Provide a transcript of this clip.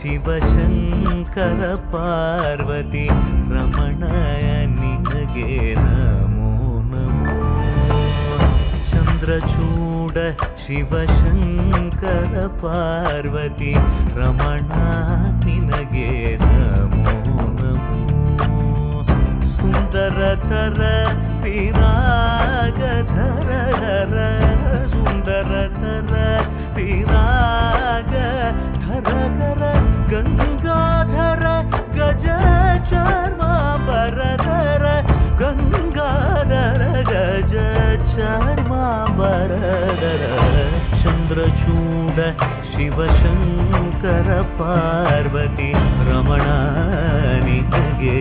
ಶಿವಶಂಕರ ಪಾರ್ವತಿ ರಮಣ ನಿನಗೆ ನಮೋ ನಮೋ ಚಂದ್ರಚೂಡ ಶಿವಶಂಕರ ಪಾರ್ವತಿ ರಮಣ ನಿನಗೆ ನಮೋ ನಮೋ ಸುಂದರತರ ವಿರಾಗಧರ ಸುಂದರತರ ವಿರಾಗಧರ ಗಂಗಾಧರ ಗಜ ಚರ್ಮಾಂಬರಧರ ಗಂಗಾಧರ ಗಜ ಚರ್ಮಾಂಬರಧರ ಚಂದ್ರಚೂಡ ಶಿವಶಂಕರ ಪಾರ್ವತಿ ರಮಣ ನಿನಗೆ